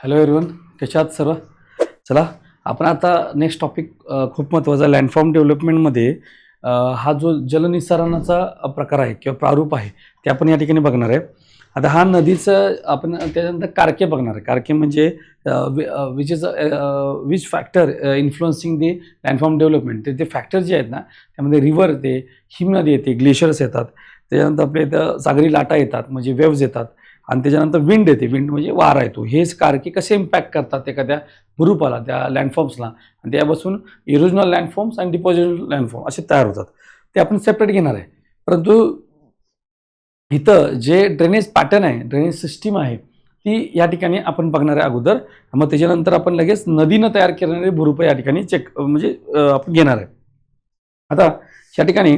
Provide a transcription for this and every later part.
Hello everyone, कशा आहात सर्व? चला, आपण आता नेक्स्ट टॉपिक खूप महत्त्वाचा लँडफॉर्म डेव्हलपमेंटमध्ये हा जो जलनिस्सारणाचा प्रकार आहे किंवा प्रारूप आहे ते आपण या ठिकाणी बघणार आहे. आता हा नदीचं आपण त्याच्यानंतर कारके बघणार आहे. कारके म्हणजे which factor influencing the लँडफॉर्म development. ते फॅक्टर जे आहेत ना, त्यामध्ये रिव्हर येते, हिमनदी येते, ग्लेशियर्स येतात, त्याच्यानंतर आपल्या इथं सागरी लाटा येतात म्हणजे वेव्ज येतात, आणि त्याच्यानंतर विंड येते. विंड म्हणजे वारा येतो. हेच कारके कसे इम्पॅक्ट करतात एखाद्या भूरूपाला, त्या लँडफॉर्म्सला, आणि त्यापासून इरोजनल लँडफॉर्म्स आणि डिपॉझिटल लँडफॉर्म असे तयार होतात. ते आपण सेपरेट घेणार आहे. परंतु इथं जे ड्रेनेज पॅटर्न आहे, ड्रेनेज सिस्टीम आहे, ती या ठिकाणी आपण बघणार आहे अगोदर. मग त्याच्यानंतर आपण लगेच नदीनं तयार करणारे भूरूप या ठिकाणी म्हणजे आपण घेणार आहे. आता या ठिकाणी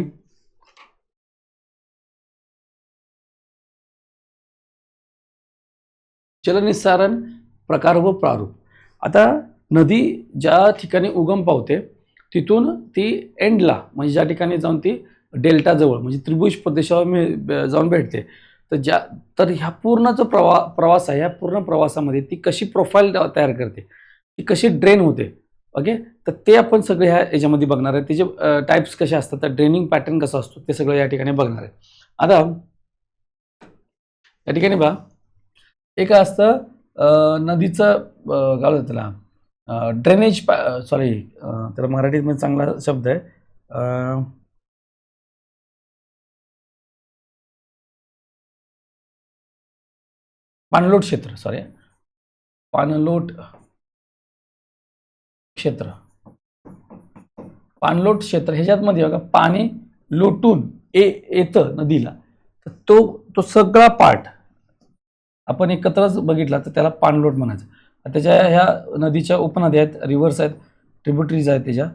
जलनिस्सारण प्रकार व प्रारूप. आता नदी ज्या ठिकाणी उगम पावते तिथून ती एंडला म्हणजे ज्या ठिकाणी जाऊन ती डेल्टाजवळ म्हणजे त्रिभुज प्रदेशावर जाऊन भेटते, तर ह्या पूर्ण जो प्रवास आहे, ह्या पूर्ण प्रवासामध्ये ती कशी प्रोफाईल तयार करते, ती कशी ड्रेन होते. ओके, तर ते आपण सगळे ह्या याच्यामध्ये बघणार आहे. त्याचे टाईप्स कसे असतात, तर ड्रेनिंग पॅटर्न कसा असतो, ते सगळं या ठिकाणी बघणार आहे. आता या ठिकाणी बघा, एक असतं नदीचं काय होतं त्याला, ड्रेनेज सॉरी, त्याला मराठीमध्ये चांगला शब्द आहे, पाणलोट क्षेत्र. सॉरी, पाणलोट क्षेत्र. पाणलोट क्षेत्र ह्याच्यामध्ये बघा, पाणी लोटून येतं नदीला, तर तो सगळा पार्ट आपण एकत्रच बघितला तर त्याला पाणलोट म्हणायचं. त्याच्या ह्या नदीच्या उपनद्या आहेत, रिव्हर्स आहेत, ट्रिब्युटरीज आहेत त्याच्या.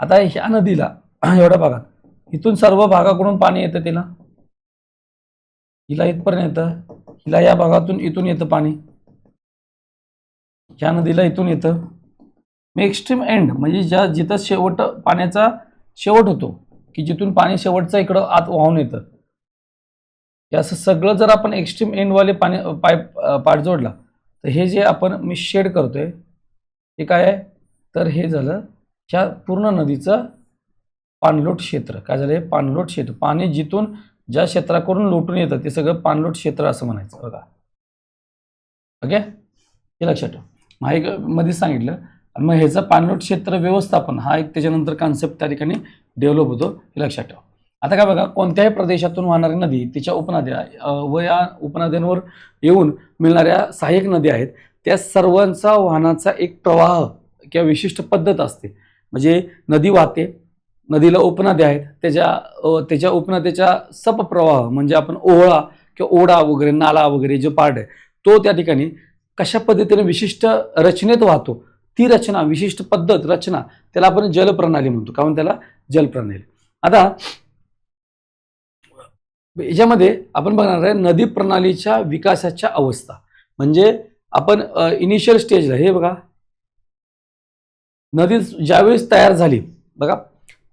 आता ह्या नदीला एवढ्या भागात इथून सर्व भागाकडून पाणी येतं, तिला हिला इथपर्यंत येतं, हिला या भागातून इथून येतं पाणी, ह्या नदीला इथून येतं. मग एक्स्ट्रीम एंड म्हणजे जिथं शेवट पाण्याचा शेवट होतो, की जिथून पाणी शेवटचं इकडं आत वाहून येतं, हे असं सगळं जर आपण एक्स्ट्रीम एंडवाले पार्ट जोडला, तर हे जे मी शेड करतोय हे काय आहे, तर हे झालं ह्या पूर्ण नदीचं पाणलोट क्षेत्र. काय झालं, हे पाणलोट क्षेत्र. पाणी जिथून ज्या क्षेत्राकडून लोटून येतं ते सगळं पाणलोट क्षेत्र असं म्हणायचं बघा. ओके, हे लक्षात ठेवा. मग एक मध्ये सांगितलं. आणि मग ह्याचं पाणलोट क्षेत्र व्यवस्थापन हा एक त्याच्यानंतर कॉन्सेप्ट त्या ठिकाणी डेव्हलप होतो, हे लक्षात ठेवा. आता काय बघा, कोणत्याही प्रदेशातून वाहणारी नदी, तिच्या उपनद्या व या उपनद्यांवर येऊन मिळणाऱ्या सहाय्यक नद्या आहेत, त्या सर्वांचा वाहनाचा एक प्रवाह किंवा विशिष्ट पद्धत असते. म्हणजे नदी वाहते, नदीला उपनद्या आहेत, त्याच्या उपनद्याच्या सपप्रवाह म्हणजे आपण ओहळा किंवा ओढा वगैरे, नाला वगैरे जो पार्ट आहे, तो त्या ठिकाणी कशा पद्धतीने विशिष्ट रचनेत वाहतो, ती रचना, विशिष्ट पद्धत रचना, त्याला आपण जलप्रणाली म्हणतो. कारण त्याला जलप्रणाली. आता याच्यामध्ये आपण बघणार आहे नदी प्रणालीच्या विकासाच्या अवस्था. म्हणजे आपण इनिशियल स्टेजला, हे बघा, नदी ज्यावेळेस तयार झाली बघा,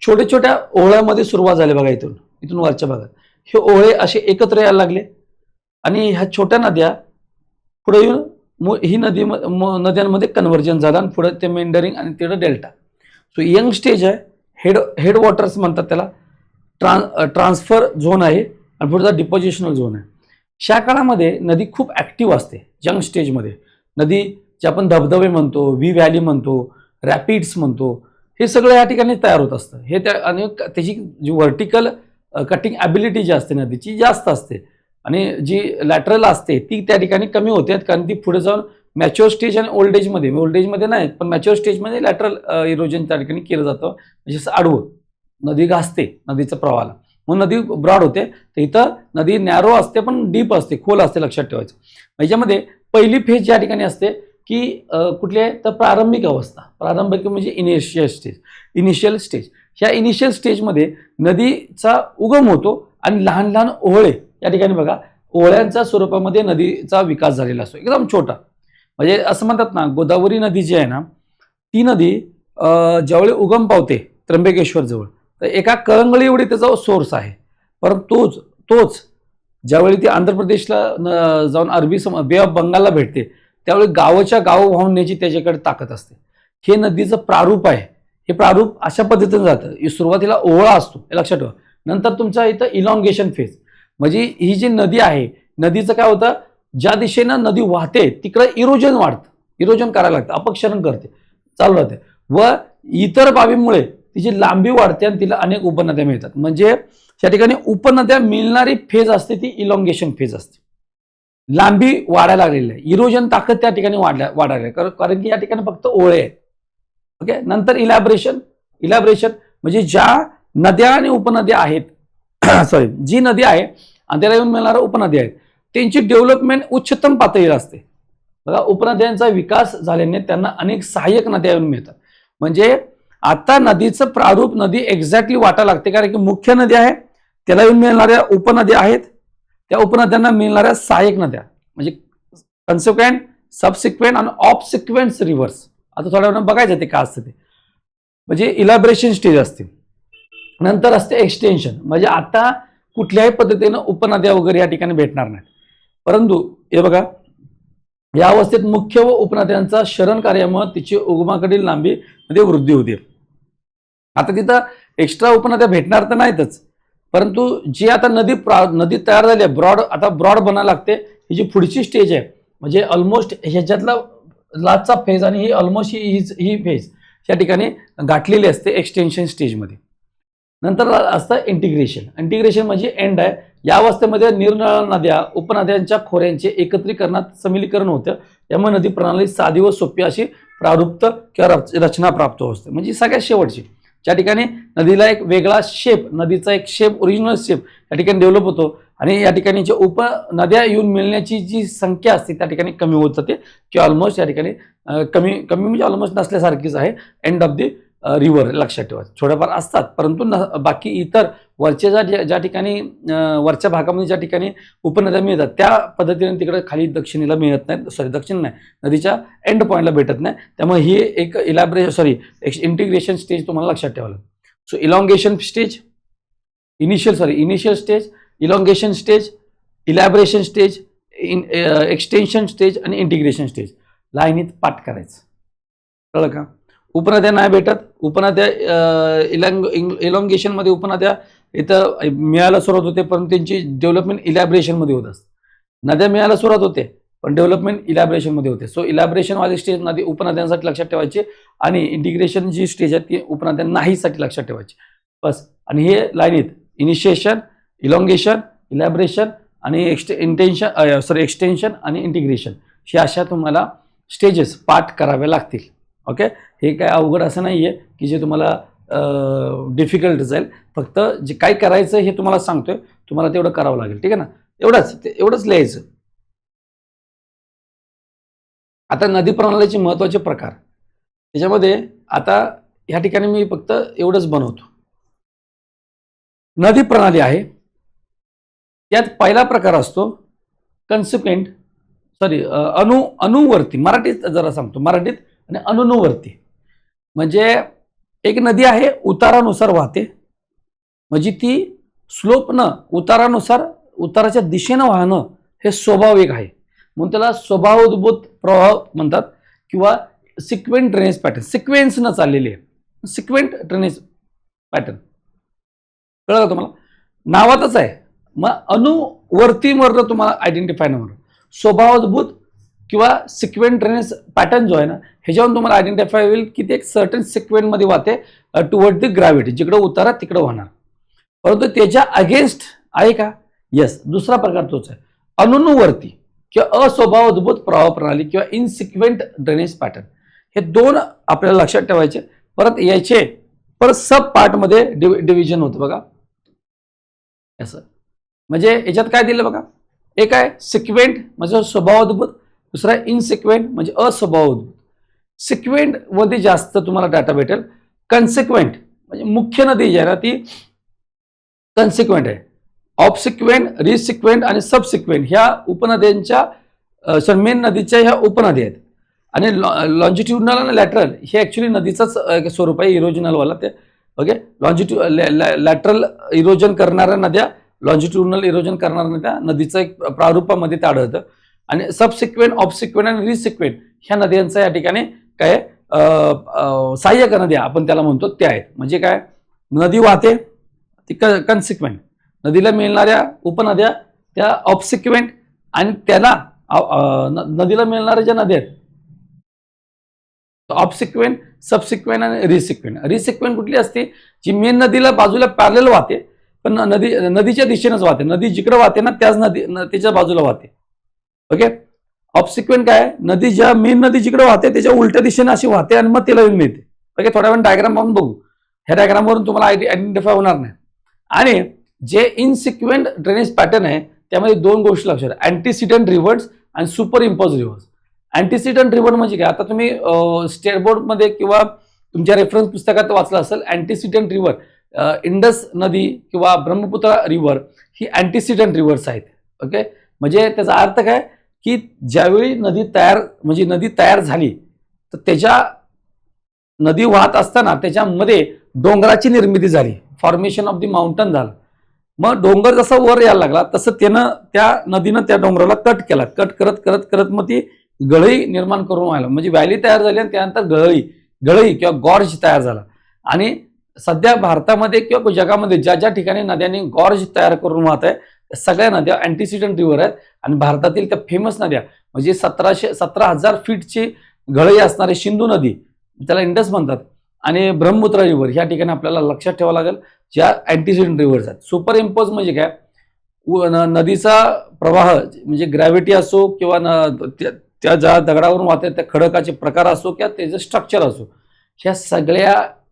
छोट्या छोट्या ओहळ्यामध्ये सुरुवात झाली बघा, इथून वरच्या भागात हे ओहळे असे एकत्र यायला लागले, आणि ह्या छोट्या नद्या पुढे येऊन ही नद्यांमध्ये कन्व्हर्जन झालं, आणि पुढे ते मेंडरिंग आणि तिकडे डेल्टा. सो यंग स्टेज आहे, हेड वॉटर्स म्हणतात त्याला, ट्रान्सफर झोन आहे, आणि पुढचा डिपॉझिशनल झोन आहे. ह्या काळामध्ये नदी खूप ऍक्टिव्ह असते. यंग स्टेजमध्ये नदी, जे आपण धबधबे म्हणतो, व्ही व्हॅली म्हणतो, रॅपिड्स म्हणतो, हे सगळं या ठिकाणी तयार होत असतं. हे आणि त्याची जी व्हर्टिकल कटिंग ॲबिलिटी जी असते नदीची जास्त असते, आणि जी लॅटरल असते ती त्या ठिकाणी कमी होते, कारण ती पुढे जाऊन मॅच्युअर स्टेज आणि ओल्ड एजमध्ये नाही, पण मॅच्युअर स्टेजमध्ये लॅटरल इरोजन त्या ठिकाणी केलं जातं. म्हणजे आडवं नदी घासते नदीच्या प्रवाहाला, मग नदी ब्रॉड होते. तर इथं नदी नॅरो असते, पण डीप असते, खोल असते, लक्षात ठेवायचं. याच्यामध्ये पहिली फेज या ठिकाणी असते की कुठली आहे, तर प्रारंभिक अवस्था. प्रारंभिक म्हणजे इनिशियल स्टेज. ह्या इनिशियल स्टेजमध्ये नदीचा उगम होतो, आणि लहान लहान ओहळे या ठिकाणी बघा, ओहळ्यांच्या स्वरूपामध्ये नदीचा विकास झालेला असतो, एकदम छोटा. म्हणजे असं म्हणतात ना, गोदावरी नदी जी आहे ना, ती नदी ज्यावेळी उगम पावते त्र्यंबकेश्वर जवळ, तर एका कळंगळी एवढी त्याचा सोर्स आहे. परंतु तोच ज्यावेळी ती आंध्र प्रदेशला जाऊन बे ऑफ बंगालला भेटते, त्यावेळी गावाच्या गाव वाहून न्यायची त्याच्याकडे ताकद असते. हे नदीचं प्रारूप आहे. हे प्रारूप अशा पद्धतीने जातं. सुरुवातीला ओहळा असतो, हे लक्षात ठेवा. नंतर तुमच्या इथं इलॉंगेशन फेज, म्हणजे ही जी नदी आहे, नदीचं काय होतं, ज्या दिशेनं नदी वाहते तिकडे इरोजन वाढतं, इरोजन करायला लागतं, अपक्षरण करते, चालू राहते व इतर बाबींमुळे तिची लांबी वाढते आणि तिला अनेक उपनद्या मिळतात. म्हणजे त्या ठिकाणी उपनद्या मिळणारी फेज असते ती इलॉंगेशन फेज असते. लांबी वाढायला लागलेली आहे, इरोजन ताकद त्या ठिकाणी वाढायला आहे, कारण की या ठिकाणी फक्त ओळे आहेत. ओके. नंतर इलॅबरेशन. इलॅबरेशन म्हणजे ज्या नद्या आणि उपनद्या आहेत सॉरी, जी नदी आहे आणि त्याला येऊन मिळणाऱ्या उपनद्या आहेत त्यांची डेव्हलपमेंट उच्चतम पातळीला असते. बघा, उपनद्यांचा विकास झाल्याने त्यांना अनेक सहाय्यक नद्या येऊन मिळतात. म्हणजे आता नदीचं प्रारूप नदी एक्झॅक्टली वाटायला लागते, कारण की मुख्य नदी आहे, त्याला येऊन मिळणाऱ्या उपनद्या आहेत, त्या उपनद्यांना मिळणाऱ्या सहाय्यक नद्या म्हणजे कन्सिक्वेंट, सबसिक्वेंट आणि ऑफसिक्वेंट रिव्हर्स. आता थोड्या वेळानं बघायचं ते काय असतं ते. म्हणजे इलॅबरेशन स्टेज असते. नंतर असते एक्सटेन्शन, म्हणजे आता कुठल्याही पद्धतीनं उपनद्या वगैरे या ठिकाणी भेटणार नाहीत, परंतु हे बघा, या अवस्थेत मुख्य व उपनद्यांचा शरण कार्यामुळे तिची उगमाकडील लांबी मध्ये वृद्धी होते. आता तिथं एक्स्ट्रा उपनद्या भेटणार तर नाहीतच, परंतु जी आता नदी तयार झाली आहे ब्रॉड, आता ब्रॉड बनायला लागते. ही जी पुढची स्टेज आहे म्हणजे ऑलमोस्ट ह्याच्यातला लास्टचा फेज आणि ही ऑलमोस्ट ही फेज या ठिकाणी गाठलेली असते एक्सटेन्शन स्टेजमध्ये. नंतर असतं इंटिग्रेशन. इंटिग्रेशन म्हणजे एंड आहे. या अवस्थेमध्ये निरनिराळ्या नद्या उपनद्यांच्या खोऱ्यांचे एकत्रीकरणात समिलीकरण होतं. त्यामुळे नदी प्रणाली साधी व सोपी अशी प्रारूप्त किंवा रचना प्राप्त होते. म्हणजे सगळ्यात शेवटची ज्या ठिकाणी नदीला एक वेगळा शेप, नदीचा एक शेप, ओरिजिनल शेप या ठिकाणी डेव्हलप होतो आणि या ठिकाणी जे उपनद्या येऊन मिळण्याची जी संख्या असते त्या ठिकाणी कमी होत जाते किंवा ऑलमोस्ट या ठिकाणी कमी म्हणजे ऑलमोस्ट नसल्यासारखीच आहे. एंड ऑफ दी रिव्हर लक्षात ठेवा. थोड्याफार असतात, परंतु बाकी इतर वरच्या ज्या ठिकाणी वरच्या भागामध्ये ज्या ठिकाणी उपनद्या मिळतात त्या पद्धतीने तिकडे खाली दक्षिणेला मिळत नाहीत. सॉरी, दक्षिण नाही, नदीच्या एंड पॉईंटला भेटत नाही. त्यामुळे ही एक इंटिग्रेशन स्टेज तुम्हाला लक्षात ठेवावं लागेल. So elongation stage, initial stage, elongation stage, elaboration stage, extension stage आणि इंटिग्रेशन स्टेज लाईनीत पाठ करायचं. कळलं का? उपनद्या नाही भेटत. उपनद्या इलॉंगेशनमध्ये उपनद्या इथं मिळायला सुरुवात होते, पण त्यांची डेव्हलपमेंट इलॅबरेशनमध्ये होत असते. नद्या मिळायला सुरुवात होते पण डेव्हलपमेंट इलॅबरेशनमध्ये होते. सो इलॅबरेशनवाली स्टेज नदी उपनद्यांसाठी लक्षात ठेवायची आणि इंटिग्रेशन जी स्टेज आहे ती उपनद्या नाहीसाठी लक्षात ठेवायची बस. आणि हे लाईनीत इनिशिएशन, इलॉंगेशन, इलॅबरेशन आणि एक्सटेन्शन आणि इंटिग्रेशन हे अशा तुम्हाला स्टेजेस पाठ कराव्या लागतील. ओके. हे काय अवघड असं नाही आहे की जे तुम्हाला डिफिकल्ट जाईल. फक्त जे काय करायचं हे तुम्हाला सांगतोय, तुम्हाला तेवढं करावं लागेल. ठीक आहे ना? एवढंच लिहायचं. आता नदी प्रणालीचे महत्त्वाचे प्रकार त्याच्यामध्ये आता ह्या ठिकाणी मी फक्त एवढंच बनवतो. नदी प्रणाली आहे, त्यात पहिला प्रकार असतो कन्सिक्वेंट, अनुवर्ती. मराठीत जरा सांगतो, मराठीत आणि अनुवर्ती. म्हणजे एक नदी आहे उतारानुसार वाहते, म्हणजे ती स्लोपनं उताराच्या दिशेनं वाहणं हे स्वाभाविक आहे, म्हणून त्याला स्वभावोद्भूत प्रवाह म्हणतात किंवा सिक्वेंट ड्रेनेज पॅटर्न. सिक्वेन्सनं चाललेली आहे, सिक्वेंट ड्रेनेज पॅटर्न. कळलं का तुम्हाला? नावातच आहे. मग अनुवर्तीवरनं तुम्हाला आयडेंटिफाय नाही म्हणून स्वभावोद्भूत किंवा सिक्वेंट ड्रेनेज पॅटर्न जो आहे ना ह्याच्यावरून तुम्हाला आयडेंटिफाय होईल की ते एक सर्टन सिक्वेंटमध्ये वाहते टुवर्ड द ग्रॅव्हिटी, जिकडं उतारा तिकडं वाहणार. परंतु त्याच्या अगेन्स्ट आहे का? येस. दुसरा प्रकार तोच आहे, अनुवर्ती किंवा अस्वभावोद्भूत प्रवाह प्रणाली किंवा इनसिक्वेंट ड्रेनेज पॅटर्न. हे दोन आपल्याला लक्षात ठेवायचे. परत सब पार्टमध्ये डिव्हिजन होतं बघा असं. म्हणजे याच्यात काय दिलं बघा, एक आहे सिक्वेंट म्हणजे स्वभावोद्भूत, दुसरा आहे इनसिक्वेंट म्हणजे अस्वभावोद्भूत. सिक्वेंट मध्ये जास्त तुम्हाला डाटा भेटेल. कन्सिक्वेंट म्हणजे मुख्य नदी जी आहे ना ती कन्सिक्वेंट आहे. ऑफसिक्वेंट, रिसिक्वेंट आणि सबसिक्वेंट ह्या उपनद्यांच्या मेन नदीच्या ह्या उपनदी आहेत. आणि लॉन्जिट्युडनल आणि लॅटरल हे ऍक्च्युली नदीचंच स्वरूप आहे, इरोजनलवाला ते. ओके. लॅटरल इरोजन करणाऱ्या नद्या, लॉन्जिट्युडनल इरोजन करणाऱ्या नद्या, नदीचं एक प्रारूपामध्ये ते आढळतं. आणि सबसिक्वेंट, ऑब्सिक्वेंट आणि रिसिक्वेंट ह्या नद्यांचा या ठिकाणी काय सहाय्यक नद्या आपण त्याला म्हणतो त्या आहेत. म्हणजे काय, नदी वाहते ती कन्सिक्वेंट, नदीला मिळणाऱ्या उपनद्या त्या ऑब्सिक्वेंट, आणि त्याला नदीला मिळणाऱ्या ज्या नद्या आहेत ऑब्सिक्वेंट, सबसिक्वेंट आणि रिसिक्वेंट. रिसिक्वेंट कुठली असते, जी मेन नदीला बाजूला पॅरलल वाहते, पण नदीच्या दिशेनेच वाहते. नदी जिकडे वाहते ना त्याच त्याच्या बाजूला वाहते. ओके. ऑब्सिक्वेंट काय, नदी ज्या मेन नदी जिकडे वाहते त्याच्या उलट्या दिशेने अशी वाहते आणि मग तिला येऊन मिळते. ओके. थोड्या वेळ डायग्राम पाहून बघू. ह्या डायग्राम वरून तुम्हाला आयडेंटिफाय होणार नाही. आणि जे इनसिक्वेंट ड्रेनेज पॅटर्न आहे त्यामध्ये दोन गोष्टी लक्षात, अँटीसिडंट रिव्हर्स आणि super impose reverse. Antecedent river म्हणजे काय, आता तुम्ही स्टेट बोर्ड मध्ये किंवा तुमच्या रेफरन्स पुस्तकात वाचलं असेल, अँटीसिडंट रिव्हर इंडस नदी किंवा ब्रह्मपुत्रा रिव्हर ही अँटीसिडंट रिव्हर्स आहेत. ओके. म्हणजे त्याचा अर्थ काय की ज्यावेळी नदी तयार झाली तर त्याच्या नदी वाहत असताना त्याच्यामध्ये डोंगराची निर्मिती झाली, फॉर्मेशन ऑफ द माउंटन झालं. मग डोंगर जसा वर यायला लागला तसं त्या नदीनं त्या डोंगराला कट केला, कट करत करत करत मग ती गळई निर्माण करून व्हायला, म्हणजे व्हॅली तयार झाली आणि त्यानंतर गळई किंवा गॉर्ज तयार झाला. आणि सध्या भारतामध्ये किंवा जगामध्ये ज्या ज्या ठिकाणी नद्यांनी गॉर्ज तयार करून वाहत आहे सगळ्या नद्या अँटीसिडंट रिव्हर आहेत. आणि भारतातील त्या फेमस नद्या म्हणजे 17,000 फीटची गळई असणारी सिंधू नदी, त्याला इंडस म्हणतात, आणि ब्रह्मपुत्रा रिव्हर ह्या ठिकाणी आपल्याला लक्षात ठेवावं लागेल ज्या अँटीसिडंट रिव्हर्स आहेत. सुपर इम्पोज म्हणजे काय, नदीचा प्रवाह म्हणजे ग्रॅव्हिटी असो किंवा त्या ज्या दगडावरून वाहते त्या खडकाचे प्रकार असो किंवा त्याचं स्ट्रक्चर असो,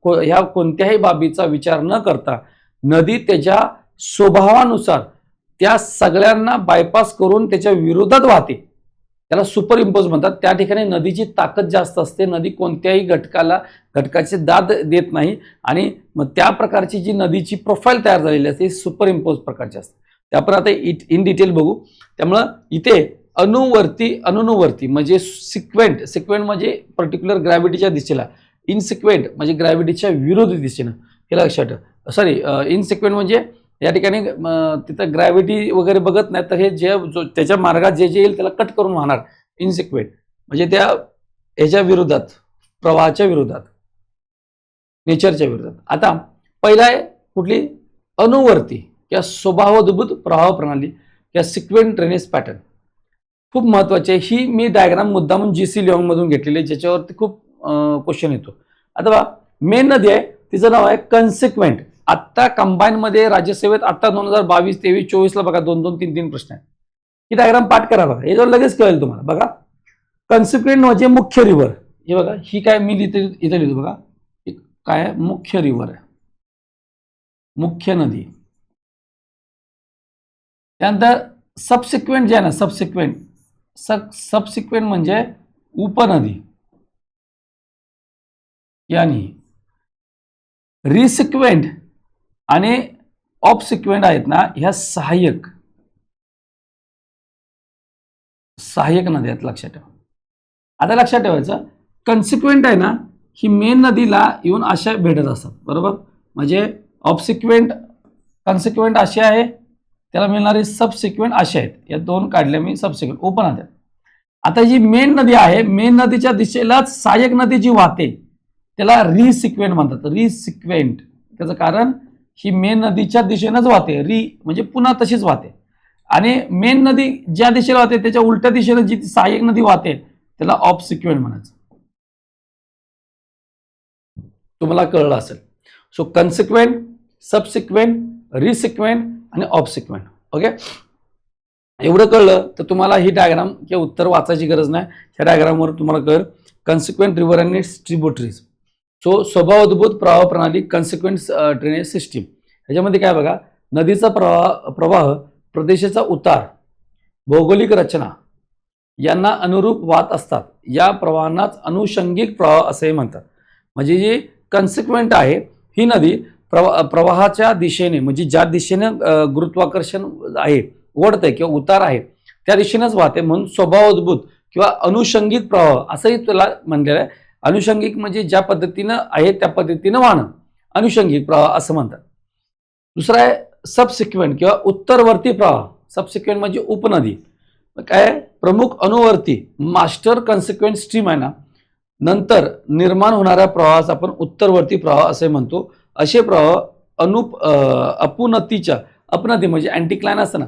ह्या कोणत्याही बाबीचा विचार न करता नदी त्याच्या स्वभावानुसार त्या सगळ्यांना बायपास करून त्याच्या विरोधात वाहते, त्याला सुपर इम्पोज म्हणतात. त्या ठिकाणी नदीची ताकद जास्त असते, नदी कोणत्याही घटकाची दाद देत नाही, आणि मग त्या प्रकारची जी नदीची प्रोफाईल तयार झालेली असते सुपर इम्पोज प्रकारची असते. ते आपण आता इन डिटेल बघू. त्यामुळं इथे अनुवर्ती म्हणजे सिक्वेंट म्हणजे पर्टिक्युलर ग्रॅव्हिटीच्या दिशेला, इनसिक्वेंट म्हणजे ग्रॅव्हिटीच्या विरोधी दिशेनं, हे लक्षात ठेवा. सॉरी, इनसिक्वेंट म्हणजे या ठिकाणी तिथं ग्रॅव्हिटी वगैरे बघत नाही, तर हे त्याच्या मार्गात जे येईल त्याला कट करून वाहणार. इनसिक्वेंट म्हणजे त्या ह्याच्या विरोधात, प्रवाहाच्या विरोधात, नेचरच्या विरोधात. आता पहिला आहे कुठली, अनुवर्ती किंवा स्वभावोद्भूत प्रवाह प्रणाली किंवा सिक्वेंट ड्रेनेज पॅटर्न. खूप महत्वाची आहे ही. मी डायग्राम मुद्दामून GC लिओंग मधून घेतलेली आहे, ज्याच्यावरती खूप क्वेश्चन येतो. आता बघा, मेन नदी आहे तिचं नाव आहे कन्सिक्वेंट. आत्ता कंबाईन मध्ये राज्यसेवेत आता 2022, 23, 24 ला बघा 2-2, 3-3 प्रश्न आहेत. ही डायग्राम पाठ करा बघा, याच्यावर लगेच कळेल तुम्हाला. बघा, कन्सिक्वेंट म्हणजे मुख्य रिव्हर. हे बघा, ही काय मी इथे लिहितो बघा, काय मुख्य रिव्हर आहे, मुख्य नदी. त्यानंतर सबसिक्वेंट जे आहे ना, सबसिक्वेंट म्हणजे उपनदी. यानी रिसिक्वेंट आणि ऑब्सिक्वेंट आहेत ना, ह्या सहाय्यक नद्या आहेत, लक्षात ठेवा. आता लक्षात ठेवायचं, कन्सिक्वेंट आहे ना ही मेन नदीला येऊन अशा भेटत असतात, बरोबर. म्हणजे कन्सिक्वेंट अशी आहे, त्याला मिळणारे सबसिक्वेंट असे आहेत. या दोन काढल्या मी, सबसिक्वेंट उपनद्या. आता जी मेन नदी आहे, मेन नदीच्या दिशेलाच सहाय्यक नदी जी वाहते त्याला रिसिक्वेंट म्हणतात. रिसिक्वेंट त्याचं कारण ही मेन नदीच्या दिशेनंच वाहते, म्हणजे पुन्हा तशीच वाहते. आणि मेन नदी ज्या दिशेला वाहते त्याच्या उलट्या दिशेने जी सहाय्यक नदी वाहते त्याला ऑब्सिक्वेंट म्हणायचं. तुम्हाला कळलं असेल. सो कन्सिक्वेंट, सबसिक्वेंट, रिसिक्वेंट आणि ऑब्सिक्वेंट. ओके, एवढं कळलं तर तुम्हाला ही डायग्राम किंवा उत्तर वाचायची गरज नाही. ह्या डायग्रामवर तुम्हाला कळेल consequent river and its tributaries. So स्वभावोद्भूत प्रवाह प्रणाली, कन्सिक्वेंट ड्रेनेज सिस्टीम. ह्याच्यामध्ये काय बघा, नदीचा प्रवाह, प्रदेशाचा उतार, भौगोलिक रचना यांना अनुरूप वाहत असतात. या प्रवाहांनाच अनुषंगिक प्रवाह असे म्हणतात. म्हणजे जी कन्सिक्वेंट आहे ही नदी प्रवाहाच्या दिशेने, म्हणजे ज्या दिशेने गुरुत्वाकर्षण आहे, ओढत आहे किंवा उतार आहे त्या दिशेनेच वाहते, म्हणून स्वभावोद्भूत किंवा अनुषंगिक प्रवाह असंही तुला म्हणलेलं आहे. अनुषंगिक म्हणजे ज्या पद्धतीनं आहे त्या पद्धतीनं वाहणं, अनुषंगिक प्रवाह असं म्हणतात. दुसरा आहे सबसिक्वेंट किंवा उत्तरवर्ती प्रवाह. सबसिक्वेंट म्हणजे उपनदी. काय प्रमुख अनुवर्ती मास्टर कन्सिक्वेंट स्ट्रीम आहे ना, नंतर निर्माण होणाऱ्या प्रवाहास आपण उत्तरवर्ती प्रवाह असे म्हणतो. असे प्रवाह अपनतीच्या अपनती म्हणजे अँटीक्लाइन असतं ना,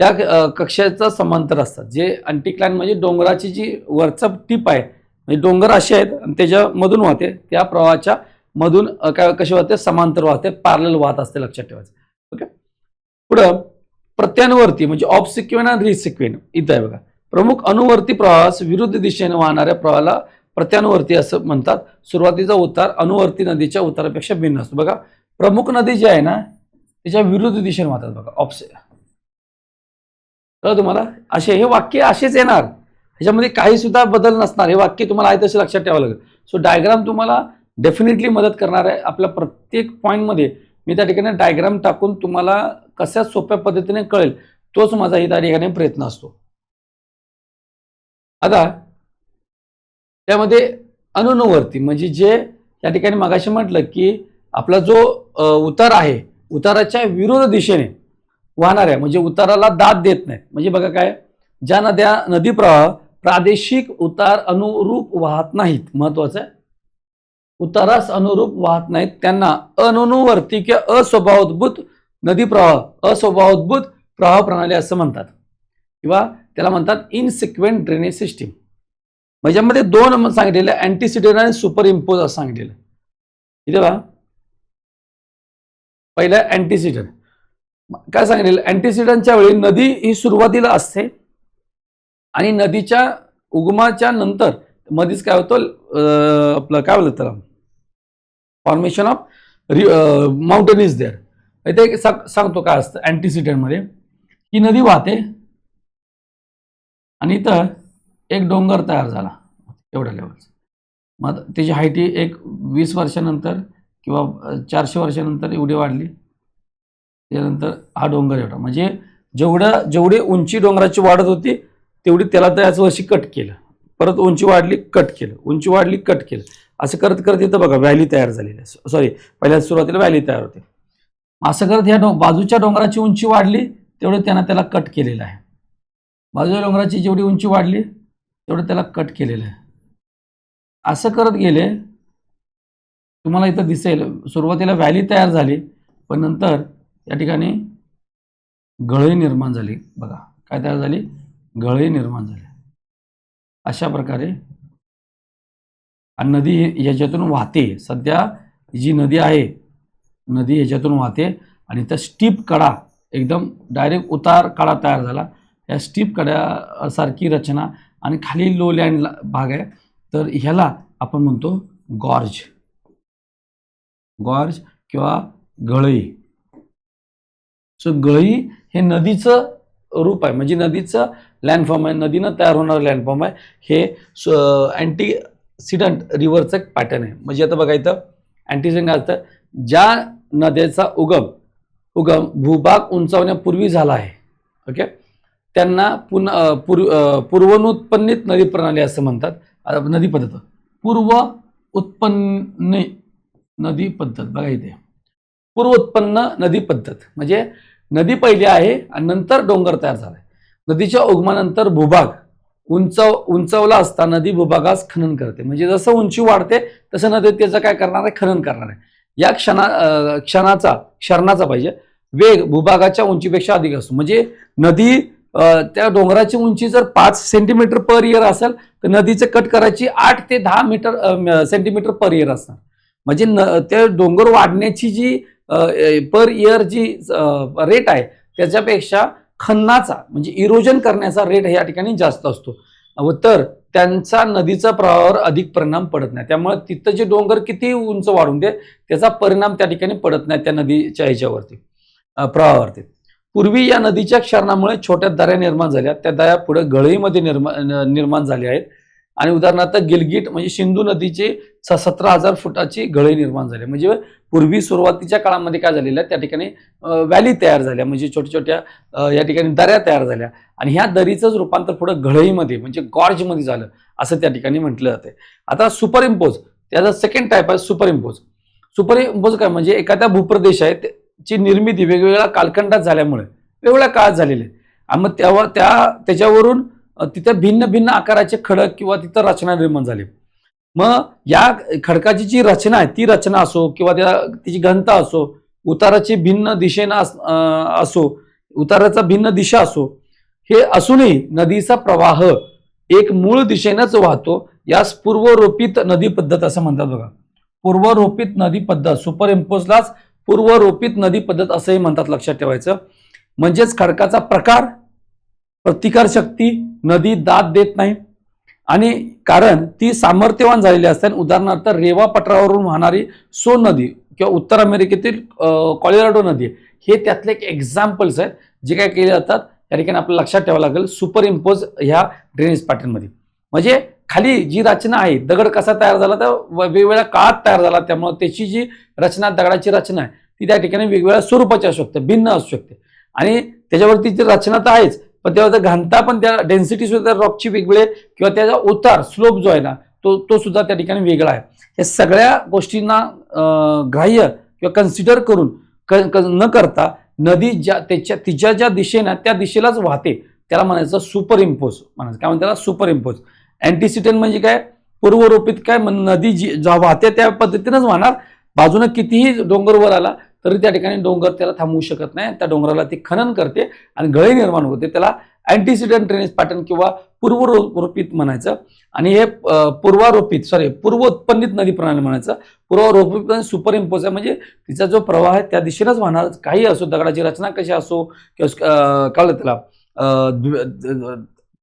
त्या कक्षाचा समांतर असतात. जे अँटीक्लाइन म्हणजे डोंगराची जी वरचा टीप आहे, म्हणजे डोंगर असे आहेत आणि त्याच्यामधून वाहते, त्या प्रवाहाच्या मधून काय कसे वाहते, समांतर वाहते, पॅरलल वाहत असते, लक्षात ठेवायचं. ओके. पुढं प्रत्यानुवर्ती म्हणजे ऑफ सिक्वेंट आणि रिसिक्वेंट इथं आहे बघा. प्रमुख अनुवर्ती प्रवाहास विरुद्ध दिशेने वाहणाऱ्या प्रवाहाला प्रत्यानुवर्ती असं म्हणतात. सुरुवातीचा उतार अनुवर्ती नदीच्या उतारापेक्षा भिन्न असतो. बघा, प्रमुख नदी जी आहे ना, त्याच्या विरुद्ध दिशेने वाहतात बघा, ऑप्शन. तुम्हाला असे हे वाक्य असेच येणार, ह्याच्यामध्ये काही सुद्धा बदल नसणार. हे वाक्य तुम्हाला आहे तसे लक्षात ठेवावं लागेल. सो डायग्राम तुम्हाला डेफिनेटली मदत करणार आहे. आपल्या प्रत्येक पॉईंटमध्ये मी त्या ठिकाणी डायग्राम टाकून तुम्हाला कशा सोप्या पद्धतीने कळेल, तोच माझा ही त्या ठिकाणी प्रयत्न असतो. आता त्यामध्ये अनुनुवर्ती म्हणजे जे या ठिकाणी मगाशी म्हटलं की आपला जो उतार आहे, उताराच्या विरुद्ध दिशेने वाहणार आहे, म्हणजे उताराला दाद देत नाही. म्हणजे बघा काय, ज्या नदी प्रवाह प्रादेशिक उतार अनुरूप वाहत नाहीत, महत्वाचं आहे, उतारास अनुरूप वाहत नाहीत, त्यांना अनुनुवर्ती किंवा अस्वभावोद्भूत नदी प्रवाह, अस्वभावोद्भूत प्रवाह प्रणाली असं म्हणतात, किंवा त्याला म्हणतात इनसिक्वेंट ड्रेनेज सिस्टीम. म्हणजे दोन सांगितलेले, अँटीसिडेंट आणि सुपर इम्पोज असं सांगितलेलं. इथे बघा, पहिला अँटीसिडेंट काय सांगितलेलं, अँटीसिडेंटच्या वेळी नदी ही सुरुवातीला असते आणि नदीच्या उगमाच्या नंतर मध्येच काय होतं, आपलं काय बोलत त्याला, formation of mountain is there. इथे सांगतो काय असतं अँटीसिडेंट मध्ये, ही नदी वाहते आणि इथं एक डोंगर तयार झाला एवढ्या लेवलचा. मग त्याची हाईट ही एक 20 वर्षानंतर किंवा 400 वर्षानंतर एवढी वाढली. त्यानंतर हा डोंगर एवढा, म्हणजे जेवढी उंची डोंगराची वाढत होती तेवढी त्याला त्याच वर्षी कट केलं, परत उंची वाढली, कट केलं, उंची वाढली, कट केलं, असं करत करत इथं बघा व्हॅली तयार झालेली आहे. सॉरी, पहिल्या सुरुवातीला व्हॅली तयार होते. असं करत ह्या बाजूच्या डोंगराची उंची वाढली तेवढं त्याला कट केलेलं आहे. बाजूच्या डोंगराची जेवढी उंची वाढली तेवढं त्याला कट केलेलं आहे. असं करत गेले, तुम्हाला इथं दिसेल सुरुवातीला व्हॅली तयार झाली, पण नंतर या ठिकाणी गळई निर्माण झाली. बघा काय तयार झाली, गळई निर्माण झाली. अशा प्रकारे नदी ह्याच्यातून वाहते. सध्या जी नदी आहे, नदी ह्याच्यातून वाहते आणि त्या स्टीप कडा, एकदम डायरेक्ट उतार कडा तयार झाला. या स्टीप कड्यासारखी रचना आणि खाली लो लँड भाग आहे, तर ह्याला आपण म्हणतो गॉर्ज, गॉर्ज किंवा गळई. सो गळई हे नदीचं रूप आहे, म्हणजे नदीचं लँडफॉर्म आहे, नदीनं तयार होणारं लँडफॉर्म आहे. हे अँटीसिडंट रिव्हरचं एक पॅटर्न आहे. म्हणजे आता बघा इथं अँटीसिडंट असतं, ज्या नद्याचा उगम भूभाग उंचावण्यापूर्वी झाला आहे, ओके, त्यांना पूर्वनुत्पन्नित नदी प्रणाली असं म्हणतात. नदी पद्धत, पूर्व उत्पन्न नदी पद्धत. बघा इथे पूर्व उत्पन्न नदी पद्धत म्हणजे नदी पहिली आहे आणि नंतर डोंगर तयार झालाय. नदीच्या उगमानंतर भूभाग उंचावला असता नदी भूभागास खनन करते. म्हणजे जसं उंची वाढते तसं नदी त्याचं काय करणार आहे, खनन करणार आहे. या क्षरणाचा पाहिजे वेग भूभागाच्या उंचीपेक्षा अधिक असतो. म्हणजे नदी त्या डोंगराची उंची जर 5 सेंटीमीटर पर इयर असेल तर नदीचे कट करायची 8 ते 10 सेंटीमीटर पर इयर असणार. म्हणजे त्या डोंगर वाढण्याची जी पर इयर जी रेट आहे त्याच्यापेक्षा खन्नाचा म्हणजे इरोजन करण्याचा रेट या ठिकाणी जास्त असतो. तर त्यांचा नदीचा प्रवाहावर अधिक परिणाम पडत नाही. त्यामुळे तिथं जे डोंगर किती उंच वाढून दे त्याचा परिणाम त्या ठिकाणी पडत नाही त्या नदीच्या ह्याच्यावरती, प्रवाहावरती. पूर्वी या नदीच्या क्षरणामुळे छोट्या दऱ्या निर्माण झाल्या, त्या दऱ्या पुढे गळईमध्ये निर्माण झाल्या आहेत. आणि उदाहरणार्थ गिलगिट म्हणजे सिंधू नदीचे 17,000 फुटाची गळई निर्माण झाली. म्हणजे पूर्वी सुरुवातीच्या काळामध्ये काय झालेलं आहे, त्या ठिकाणी व्हॅली तयार झाल्या, म्हणजे छोट्या छोट्या या ठिकाणी दऱ्या तयार झाल्या आणि ह्या दरीचंच रूपांतर पुढे गळईमध्ये म्हणजे गॉर्जमध्ये झालं असं त्या ठिकाणी म्हटलं जाते. आता सुपर इम्पोज, त्याचा सेकंड टाईप आहे सुपर इम्पोज. सुपर इम्पोज काय म्हणजे एखाद्या भूप्रदेश आहे ची निर्मिती वेगवेगळ्या कालखंडात झाल्यामुळे वेगवेगळ्या काळात झालेली आहे आणि मग त्याच्यावरून तिथे भिन्न भिन्न आकाराचे खडक किंवा तिथं रचना निर्माण झाली. मग या खडकाची जी रचना आहे ती रचना असो किंवा तिची घनता असो, उताराची भिन्न दिशेनं असो, उताराचा भिन्न दिशा असो, हे असूनही नदीचा प्रवाह एक मूळ दिशेनंच वाहतो. यास पूर्वरोपित नदी पद्धत असं म्हणतात बघा. पूर्वरोपित नदी पद्धत, सुपर इम्पोजलाच पूर्वरोपित नदी पद्धत असंही म्हणतात, लक्षात ठेवायचं. म्हणजेच खडकाचा प्रकार, प्रतिकार शक्ती नदी दाद देत नाही आणि कारण ती सामर्थ्यवान झालेली असते. उदाहरणार्थ रेवा पठारावरून वाहणारी सोन नदी किंवा उत्तर अमेरिकेतील कॉलोराडो नदी हे त्यातले एक एक्झाम्पल्स आहेत जे काय केले जातात. त्या ठिकाणी आपल्याला लक्षात ठेवावं लागेल सुपर इम्पोज ह्या ड्रेनेज पॅटर्नमध्ये. म्हणजे खाली जी रचना आहे, दगड कसा तयार झाला तर वेगवेगळ्या काळात तयार झाला, त्यामुळे त्याची जी रचना, दगडाची रचना आहे ती त्या ठिकाणी वेगवेगळ्या स्वरूपाची असू शकते, भिन्न असू शकते. आणि त्याच्यावरती जी रचना तर आहेच, पण तेव्हा घनता पण, त्या डेन्सिटी सुद्धा रॉकची वेगवेगळे किंवा त्याचा उतार स्लोप जो आहे ना तो सुद्धा त्या ठिकाणी वेगळा आहे. या सगळ्या गोष्टींना ग्राह्य किंवा कन्सिडर करून न करता नदी तिच्या ज्या दिशेनं त्या दिशेलाच वाहते त्याला म्हणायचं सुपर इम्पोज म्हणायचं. काय म्हणतात? Super impose. अँटीसिडेंट म्हणजे काय? पूर्वरोपित. काय नदी जी वाहते त्या पद्धतीनंच वाहणार. बाजूने कितीही डोंगर वर आला तरी त्या ठिकाणी डोंगर त्याला थांबवू शकत नाही, त्या डोंगराला ती खनन करते आणि गळे निर्माण होते. त्याला अँटीसिडेंट ड्रेनेज पॅटर्न किंवा पूर्वरोपित म्हणायचं. आणि हे पूर्वोत्पन्नित नदी प्रणाली म्हणायचं. पूर्वरोपित सुपर इम्पोज आहे म्हणजे तिचा जो प्रवाह आहे त्या दिशेनंच वाहणार. काही असो, दगडाची रचना कशी असो किंवा काय त्याला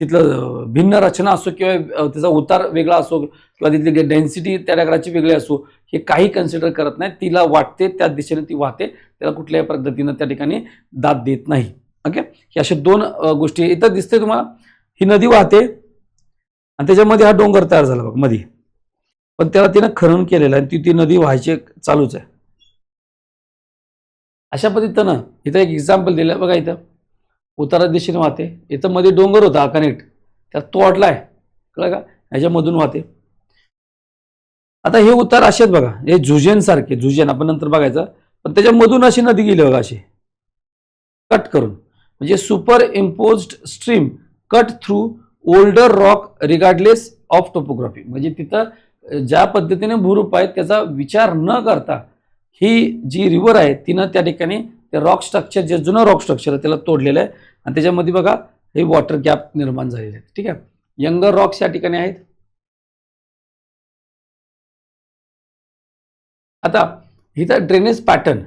तिथलं भिन्न रचना असो किंवा त्याचा उतार वेगळा असो किंवा तिथली डेन्सिटी त्या दगडाची वेगळी असो, हे काही कन्सिडर करत नाही. तिला वाटते त्या दिशेने ती वाहते, त्याला कुठल्याही पद्धतीनं त्या ठिकाणी दाद देत नाही. ओके, हे अशा दोन गोष्टी इथं दिसते तुम्हाला. ही नदी वाहते आणि त्याच्यामध्ये हा डोंगर तयार झाला बघ मध्ये, पण त्याला तिनं खनन केलेलं आहे, ती नदी व्हायची चालूच आहे. अशा पद्धतीनं इथं एक एक्झाम्पल दिलं बघा. इथं उतारा दिशेने वाहते, इथं मध्ये डोंगर होता कनेक्ट, त्यात तोडलाय, कळलं का? ह्याच्यामधून वाहते. आता हे उतार असे आहेत बघा, हे झुजेन सारखे, झुजेन आपण नंतर बघायचं, पण त्याच्यामधून अशी नदी गेली बघा, अशी कट करून. म्हणजे super imposed stream cut through older rock regardless of topography. म्हणजे तिथं ज्या पद्धतीने भूरूप आहे त्याचा विचार न करता ही जी रिव्हर आहे तिनं त्या ठिकाणी ते रॉक स्ट्रक्चर, जे जुनं रॉक स्ट्रक्चर आहे त्याला तोडलेलं आहे आणि त्याच्यामध्ये बघा हे वॉटर गॅप निर्माण झालेले आहेत. ठीक आहे, यंगर रॉक्स या ठिकाणी आहेत. आता इथं ड्रेनेज पॅटर्न,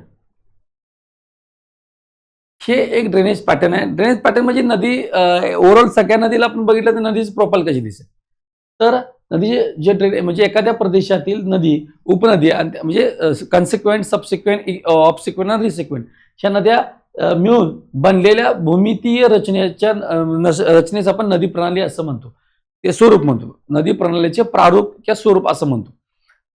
हे एक ड्रेनेज पॅटर्न आहे. ड्रेनेज पॅटर्न म्हणजे नदी ओव्हरऑल सगळ्या नदीला आपण बघितलं तर नदीची प्रोफाईल कशी दिसेल. तर नदीचे जे ड्रेनेज म्हणजे एखाद्या प्रदेशातील नदी, उपनदी म्हणजे कन्सिक्वेंट, सबसिक्वेंट, ऑफसिक्वेंट आणि रिसिक्वेंट ह्या नद्या मिळून बनलेल्या भूमितीय रचनेच आपण नदी प्रणाली असं म्हणतो, ते स्वरूप म्हणतो. नदी प्रणालीचे प्रारूप किंवा स्वरूप असं म्हणतो.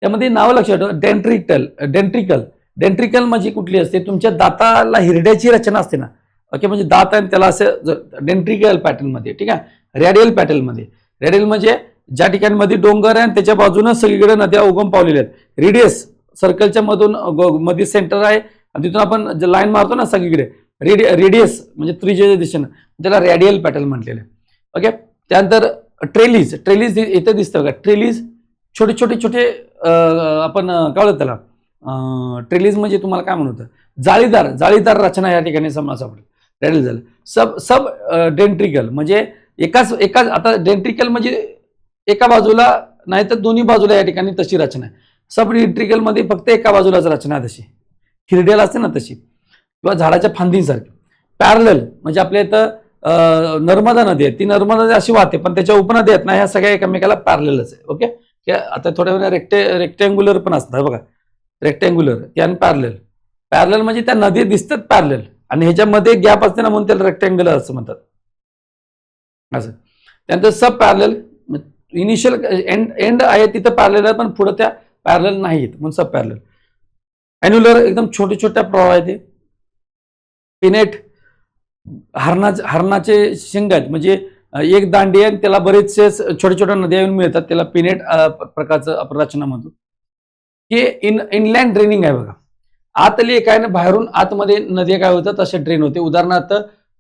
त्यामध्ये नावं लक्षात ठेवा. डेंट्रिकल म्हणजे कुठली असते? तुमच्या दाताला हिरड्याची रचना असते ना, ओके, म्हणजे दात आहे त्याला असं डेंट्रिकल पॅटर्न मध्ये. ठीक आहे, रेडियल पॅटर्न मध्ये. रेडियल म्हणजे ज्या ठिकाणी मध्ये डोंगर आहे आणि त्याच्या बाजूनं सगळीकडे नद्या उगम पावलेल्या आहेत. रेडियस सर्कलच्या मधून मध्ये सेंटर आहे आणि तिथून आपण लाईन मारतो ना सगळीकडे, रेडियस म्हणजे त्रिज्येच्या दिशेनं, त्याला रेडियल पॅटर्न म्हटलेलं आहे. ओके, त्यानंतर ट्रेलिज इथं दिसतं बघा. ट्रेलिज छोटे छोटे छोटे आपण काय बोलतो त्याला, ट्रेलिज म्हणजे तुम्हाला काय म्हणतो, जाळीदार रचना या ठिकाणी सापडेल. रेडियल झालं. सब डेंट्रिकल म्हणजे एकाच आता डेंट्रिकल म्हणजे एका बाजूला नाही तर दोन्ही बाजूला या ठिकाणी तशी रचना आहे. सब डेंट्रिकल मध्ये फक्त एका बाजूलाच रचना आहे, तशी हिरडेल असते ना तशी, किंवा झाडाच्या फांदीसारखी. पॅरलल म्हणजे आपल्या इथं नर्मदा नदी आहे, ती नर्मदा नदी अशी वाहते पण त्याच्या उपनदी आहेत ना, ह्या सगळ्या एकमेकाला पॅरललच आहे. ओके, आता थोड्या वेळा रेक्टँग्युलर पण असतात बघा, रेक्टँग्युलर आणि पॅरलल म्हणजे त्या नदी दिसतात पॅरलल आणि ह्याच्यामध्ये गॅप असते ना, म्हणून त्याला रेक्टँग्युलर असं म्हणतात. असं त्यानंतर सब पॅरलल, इनिशियल एंड आहे तिथं पॅरलल आहे पण पुढे त्या पॅरलल नाहीत म्हणून सब पॅरलल. अॅन्युलर एकदम छोटे छोट्या प्रवाह आहेत. ते पिनेट हरणाचे शिंग आहेत, म्हणजे एक दांडी आहे त्याला बरेचसे छोट्या छोट्या नद्या येऊन मिळतात, त्याला पिनेट प्रकारचं आपण रचना म्हणतो. हे इनलँड ड्रेनिंग आहे बघा. आतली काय ना बाहेरून आतमध्ये नद्या काय होतात तसे ड्रेन होते. उदाहरणार्थ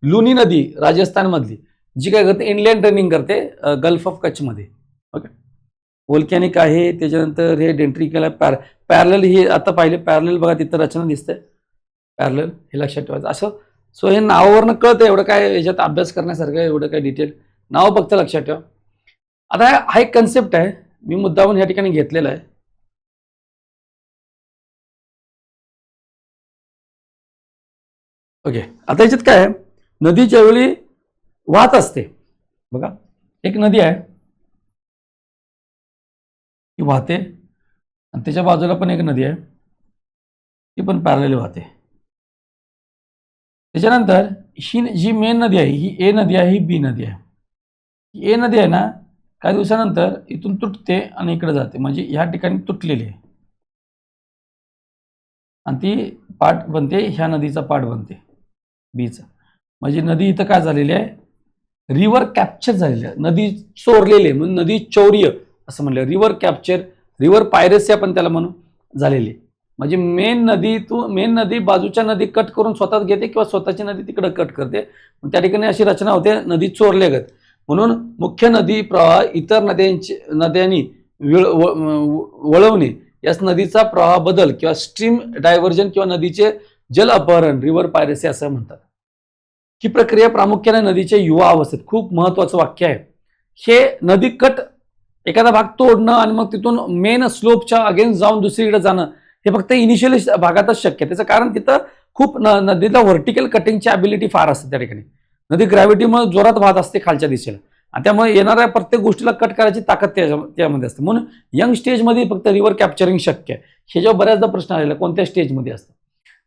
लुनी नदी राजस्थानमधली जी काय करते इनलँड ड्रेनिंग करते गल्फ ऑफ कच्छमध्ये. ओके, वोल्कॅनिक आहे. त्याच्यानंतर हे डेंट्रिकल पॅरल हे आता पाहिले पॅरल बघा तिथं रचना दिसते पॅरल, हे लक्षात ठेवायचं असं. सो हे नावावरनं कळतं, एवढं काय याच्यात अभ्यास करण्यासारखं एवढं काय डिटेल नाव फक्त लक्षात ठेवा. आता हा एक कन्सेप्ट आहे, मी मुद्दामून या ठिकाणी घेतलेला आहे. ओके, आता याच्यात काय आहे, नदी ज्यावेळी वाहत असते बघा, एक नदी आहे ती वाहते आणि त्याच्या बाजूला पण एक नदी आहे ती पण पॅरलली वाहते. त्याच्यानंतर ही जी मेन नदी आहे ही ए नदी आहे, ही बी नदी आहे. ही ए नदी आहे ना, काही दिवसानंतर इथून तुटते आणि इकडे जाते, म्हणजे ह्या ठिकाणी तुटलेली आहे आणि ती पाठ बनते, ह्या नदीचा पाठ बनते बीचा. म्हणजे नदी इथं काय झालेली आहे, रिव्हर कॅप्चर झालेली आहे, नदी चोरलेली आहे, म्हणून नदी चौर्य असं म्हणलं. रिव्हर कॅप्चर, रिव्हर पायरेसी आपण त्याला म्हणू झालेली. म्हणजे मेन नदी बाजूच्या नदी कट करून स्वतःच घेते किंवा स्वतःची नदी तिकडे कट करते, त्या ठिकाणी अशी रचना होते नदी चोरल्यागत. म्हणून मुख्य नदी प्रवाह इतर नद्यांनी वळवणे, याच नदीचा प्रवाह बदल किंवा स्ट्रीम डायव्हर्जन किंवा नदीचे जल अपहरण, रिव्हर पायरेसी असं म्हणतात. ही प्रक्रिया प्रामुख्याने नदीच्या युवा अवस्थेत, खूप महत्वाचं वाक्य आहे हे, नदी कट एखादा भाग तोडणं आणि मग तिथून मेन स्लोपच्या अगेन्स्ट जाऊन दुसरीकडे जाणं हे फक्त इनिशियल भागातच शक्य आहे. त्याचं कारण तिथं खूप नदीला व्हर्टिकल कटिंगची ॲबिलिटी फार असते त्या ठिकाणी. नदी ग्रॅव्हिटीमुळे जोरात वाहत असते खालच्या दिशेला आणि त्यामुळे येणाऱ्या प्रत्येक गोष्टीला कट करायची ताकद त्यामध्ये असते. म्हणून यंग स्टेजमध्ये फक्त रिव्हर कॅप्चरिंग शक्य आहे. ह्याच्यावर बऱ्याचदा प्रश्न आलेला कोणत्या स्टेजमध्ये असतं.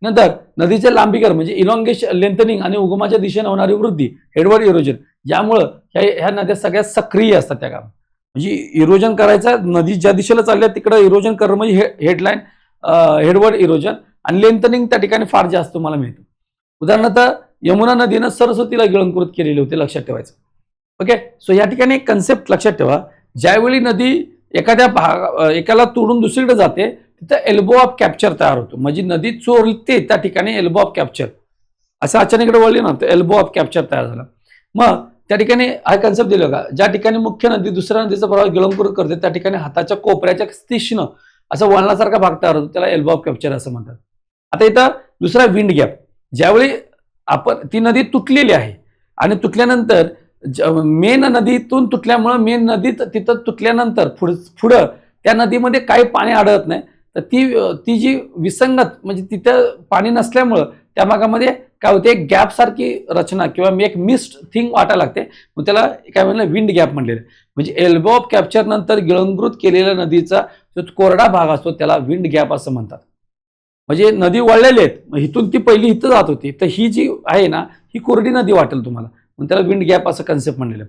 नंतर नदीचे लांबीकरण म्हणजे इलॉंगेशन, लेंथनिंग आणि उगमाच्या दिशेने होणारी वृद्धी, हेडवर्ड इरोजन, यामुळं ह्या नद्या सगळ्यात सक्रिय असतात त्या कामात. म्हणजे इरोजन करायचं, नदी ज्या दिशेला चालल्या तिकडं इरोजन करणं म्हणजे हेडवर्ड इरोजन आणि लेंथनिंग त्या ठिकाणी फार जास्त तुम्हाला मिळतं. उदाहरणार्थ यमुना नदीनं सरस्वतीला गिळंकृत केलेले होते, लक्षात ठेवायचं. ओके, सो या ठिकाणी एक कन्सेप्ट लक्षात ठेवा, ज्यावेळी नदी एकाला तोडून दुसरीकडे जाते तिथं एल्बो ऑफ कॅप्चर तयार होतो. म्हणजे नदी चोरते त्या ठिकाणी एल्बो ऑफ कॅप्चर असं अचानक वळली ना, तर एल्बो ऑफ कॅप्चर तयार झाला. मग त्या ठिकाणी हा कन्सेप्ट दिला का, ज्या ठिकाणी मुख्य नदी दुसऱ्या नदीचा प्रवाह गिळंकृत करते त्या ठिकाणी हाताच्या कोपऱ्याच्या तीक्ष्ण असं वळणासारखा भाग तयार होतो, त्याला एल्बो ऑफ कॅप्चर असं म्हणतात. आता इथं दुसरा विंड गॅप, ज्यावेळी आपण ती नदी तुटलेली आहे आणि तुटल्यानंतर मेन नदीतून तुटल्यामुळं मेन नदीत तिथं तुटल्यानंतर पुढं त्या नदीमध्ये काही पाणी आढळत नाही, तर ती जी विसंगत म्हणजे तिथं पाणी नसल्यामुळं त्या भागामध्ये काय होते, एक गॅप सारखी रचना किंवा एक मिस्ट थिंग वाटायला लागते. मग त्याला काय म्हणलं, विंड गॅप म्हणलेलं. म्हणजे एल्बो ऑफ कॅप्चर नंतर गिळंकृत केलेल्या नदीचा जो कोरडा भाग असतो त्याला विंड गॅप असं म्हणतात. म्हणजे नदी वळलेली आहेत, इथून ती पहिली इथं जात होती, तर ही जी आहे ना ही कोरडी नदी वाटेल तुम्हाला, मग त्याला विंड गॅप असं कन्सेप्ट म्हणलेलं.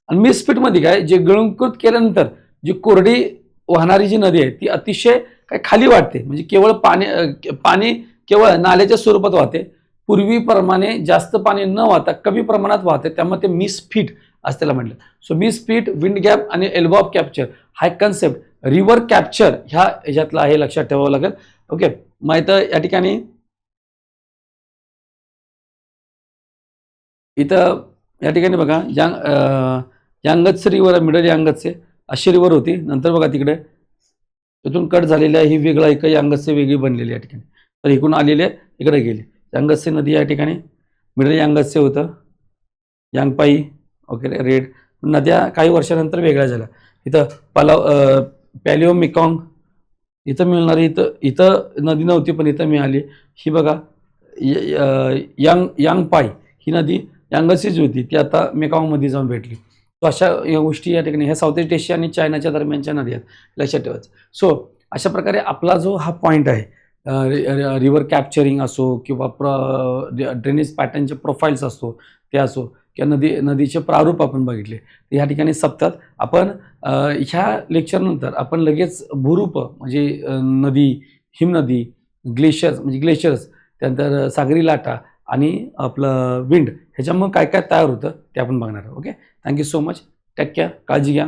आणि मिसफिटमध्ये काय, जे गिळंकृत केल्यानंतर जी कोरडी वाहणारी जी नदी आहे ती अतिशय काय खाली वाटते, म्हणजे केवळ पाणी केवळ नाल्याच्या स्वरूपात वाहते, पूर्वीप्रमाणे जास्त पाणी न वाहता कमी प्रमाणात वाहते, त्यामुळे ते मिसफिट असं त्याला म्हटलं. सो मिसफिट, विंड गॅप आणि एल्बो ऑफ कॅप्चर हा एक कन्सेप्ट रिव्हर कॅप्चर ह्याच्यातला आहे, लक्षात ठेवावं लागेल. ओके, मग इथं या ठिकाणी बघा यांगत्से रिव्हर, मिडल यांगत्से अशी रिव्हर होती. नंतर बघा तिकडे तिथून कट झालेली आहे, ही वेगळा एक यांगत्से वेगळी बनलेली या ठिकाणी, तर इकडून आलेले इकडे गेले. यांगत्से नदी या ठिकाणी, मिडल यांगत्से होतं, यांगपाई, ओके रेड. नद्या काही वर्षानंतर वेगळ्या झाल्या. इथं पॅलिओ मेकॉंग इथं मिळणारी, इथं नदी नव्हती पण इथं मिळाली. ही बघा यांगपाई ही नदी यांगत्सेच होती, ती आता मेकॉंगमध्ये जाऊन भेटली. सो अशा या गोष्टी या ठिकाणी ह्या साऊथ ईस्ट एशिया आणि चायनाच्या दरम्यानच्या नदी आहेत, लक्षात ठेवायचं. सो अशा प्रकारे आपला जो हा पॉईंट आहे, रिव्हर कॅप्चरिंग असो किंवा ड्रेनेज पॅटर्नचे प्रोफाईल्स असो ते असो किंवा नदीचे प्रारूप आपण बघितले, तर ह्या ठिकाणी सप्ताह आपण ह्या लेक्चरनंतर आपण लगेच भूरूप म्हणजे नदी, हिमनदी, ग्लेशियर्स, त्यानंतर सागरी लाटा आणि आपलं विंड, ह्याच्यामुळे काय काय तयार होतं ते आपण बघणार आहोत. Okay, thank you so much, take care, काळजी घ्या.